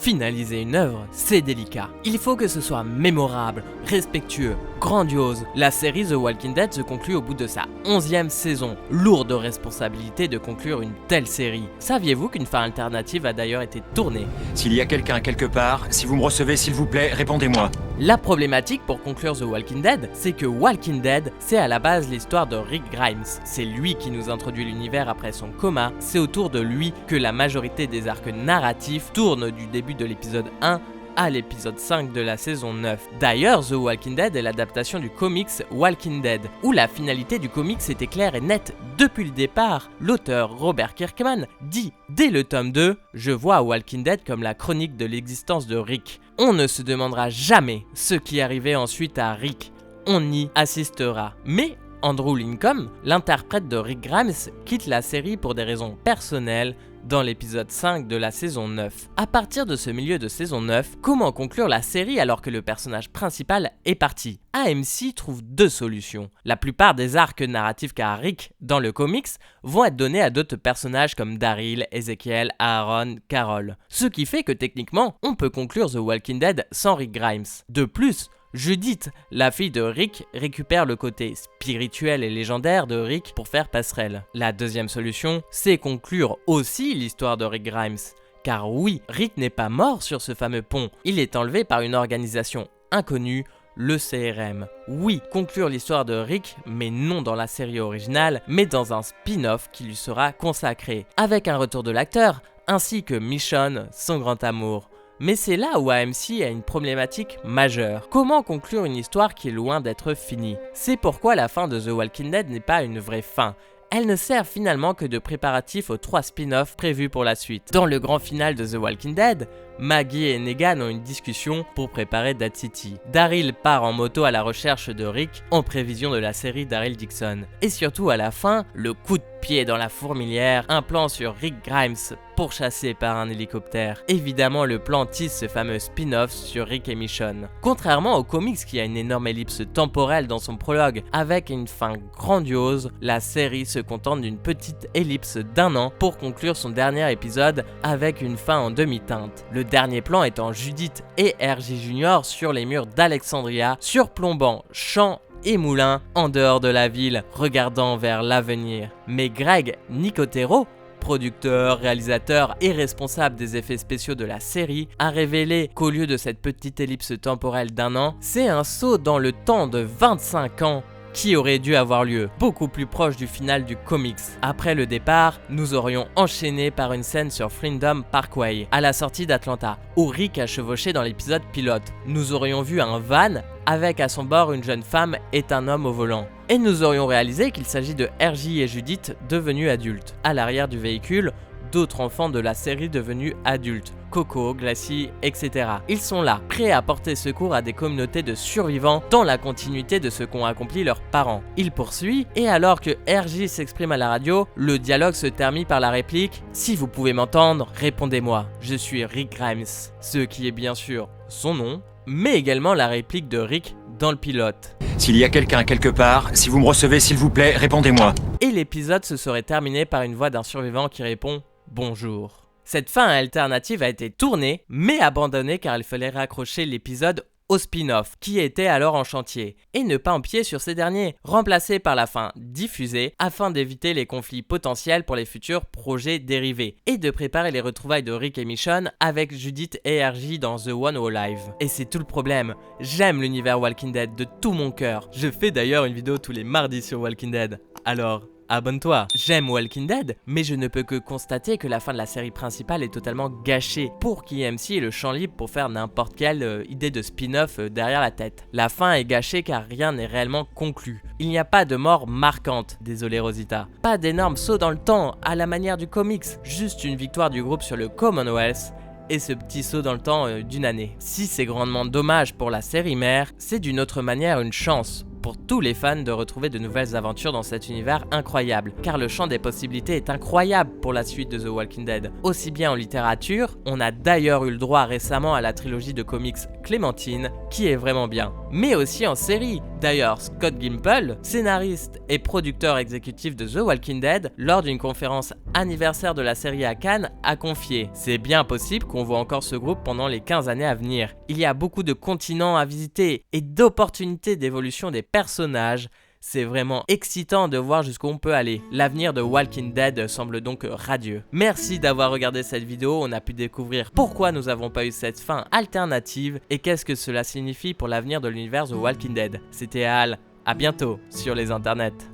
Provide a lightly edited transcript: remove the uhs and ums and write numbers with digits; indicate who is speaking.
Speaker 1: Finaliser une œuvre, c'est délicat. Il faut que ce soit mémorable, respectueux, grandiose. La série The Walking Dead se conclut au bout de sa 11e saison. Lourde responsabilité de conclure une telle série. Saviez-vous qu'une fin alternative a d'ailleurs été tournée?
Speaker 2: S'il y a quelqu'un quelque part, si vous me recevez, s'il vous plaît, répondez-moi.
Speaker 1: La problématique pour conclure The Walking Dead, c'est que Walking Dead, c'est à la base l'histoire de Rick Grimes. C'est lui qui nous introduit l'univers après son coma, c'est autour de lui que la majorité des arcs narratifs tournent du début de l'épisode 1 à l'épisode 5 de la saison 9. D'ailleurs, The Walking Dead est l'adaptation du comics Walking Dead, où la finalité du comics était claire et nette depuis le départ. L'auteur Robert Kirkman dit dès le tome 2 « Je vois Walking Dead comme la chronique de l'existence de Rick. On ne se demandera jamais ce qui arrivait ensuite à Rick. On y assistera. » Mais Andrew Lincoln, l'interprète de Rick Grimes, quitte la série pour des raisons personnelles dans l'épisode 5 de la saison 9. À partir de ce milieu de saison 9, comment conclure la série alors que le personnage principal est parti? AMC trouve deux solutions. La plupart des arcs narratifs qu'a Rick dans le comics vont être donnés à d'autres personnages comme Daryl, Ezekiel, Aaron, Carol. Ce qui fait que techniquement, on peut conclure The Walking Dead sans Rick Grimes. De plus, Judith, la fille de Rick, récupère le côté spirituel et légendaire de Rick pour faire passerelle. La deuxième solution, c'est conclure aussi l'histoire de Rick Grimes. Car oui, Rick n'est pas mort sur ce fameux pont, il est enlevé par une organisation inconnue, le CRM. Oui, conclure l'histoire de Rick, mais non dans la série originale, mais dans un spin-off qui lui sera consacré, avec un retour de l'acteur, ainsi que Michonne, son grand amour. Mais c'est là où AMC a une problématique majeure. Comment conclure une histoire qui est loin d'être finie? C'est pourquoi la fin de The Walking Dead n'est pas une vraie fin. Elle ne sert finalement que de préparatif aux 3 spin-offs prévus pour la suite. Dans le grand final de The Walking Dead, Maggie et Negan ont une discussion pour préparer Dead City. Daryl part en moto à la recherche de Rick en prévision de la série Daryl Dixon. Et surtout à la fin, le coup de pied dans la fourmilière, un plan sur Rick Grimes pourchassé par un hélicoptère. Évidemment, le plan tisse ce fameux spin-off sur Rick et Michonne. Contrairement au comics qui a une énorme ellipse temporelle dans son prologue avec une fin grandiose, la série se contente d'une petite ellipse d'1 an pour conclure son dernier épisode avec une fin en demi-teinte. Le dernier plan étant Judith et RJ Jr. sur les murs d'Alexandria, surplombant champs et moulins en dehors de la ville, regardant vers l'avenir. Mais Greg Nicotero, producteur, réalisateur et responsable des effets spéciaux de la série, a révélé qu'au lieu de cette petite ellipse temporelle d'1 an, c'est un saut dans le temps de 25 ans qui aurait dû avoir lieu, beaucoup plus proche du final du comics. Après le départ, nous aurions enchaîné par une scène sur Freedom Parkway, à la sortie d'Atlanta, où Rick a chevauché dans l'épisode pilote. Nous aurions vu un van avec à son bord une jeune femme et un homme au volant. Et nous aurions réalisé qu'il s'agit de RJ et Judith devenus adultes. À l'arrière du véhicule, d'autres enfants de la série devenus adultes, Coco, Glacie, etc. Ils sont là, prêts à porter secours à des communautés de survivants dans la continuité de ce qu'ont accompli leurs parents. Il poursuit, et alors que RJ s'exprime à la radio, le dialogue se termine par la réplique « Si vous pouvez m'entendre, répondez-moi, je suis Rick Grimes », ce qui est bien sûr son nom, mais également la réplique de Rick dans le pilote.
Speaker 2: S'il y a quelqu'un quelque part, si vous me recevez, s'il vous plaît, répondez-moi.
Speaker 1: Et l'épisode se serait terminé par une voix d'un survivant qui répond « Bonjour ». Cette fin alternative a été tournée, mais abandonnée car il fallait raccrocher l'épisode au spin-off, qui était alors en chantier, et ne pas empiéter sur ces derniers, remplacés par la fin diffusée, afin d'éviter les conflits potentiels pour les futurs projets dérivés, et de préparer les retrouvailles de Rick et Michonne avec Judith et RJ dans The One Who Live. Et c'est tout le problème, j'aime l'univers Walking Dead de tout mon cœur, je fais d'ailleurs une vidéo tous les mardis sur Walking Dead, alors abonne-toi. J'aime Walking Dead, mais je ne peux que constater que la fin de la série principale est totalement gâchée pour qu'AMC ait le champ libre pour faire n'importe quelle idée de spin-off derrière la tête. La fin est gâchée car rien n'est réellement conclu. Il n'y a pas de mort marquante, désolé Rosita. Pas d'énorme saut dans le temps à la manière du comics, juste une victoire du groupe sur le Commonwealth et ce petit saut dans le temps d'une année. Si c'est grandement dommage pour la série mère, c'est d'une autre manière une chance pour tous les fans de retrouver de nouvelles aventures dans cet univers incroyable, car le champ des possibilités est incroyable pour la suite de The Walking Dead. Aussi bien en littérature, on a d'ailleurs eu le droit récemment à la trilogie de comics Clémentine, qui est vraiment bien, mais aussi en série, D'ailleurs, Scott Gimple, scénariste et producteur exécutif de The Walking Dead, lors d'une conférence anniversaire de la série à Cannes, a confié « C'est bien possible qu'on voit encore ce groupe pendant les 15 années à venir. Il y a beaucoup de continents à visiter et d'opportunités d'évolution des personnages. C'est vraiment excitant de voir jusqu'où on peut aller. L'avenir de Walking Dead semble donc radieux. » Merci d'avoir regardé cette vidéo, on a pu découvrir pourquoi nous n'avons pas eu cette fin alternative et qu'est-ce que cela signifie pour l'avenir de l'univers de Walking Dead. C'était Al, à bientôt sur les internets.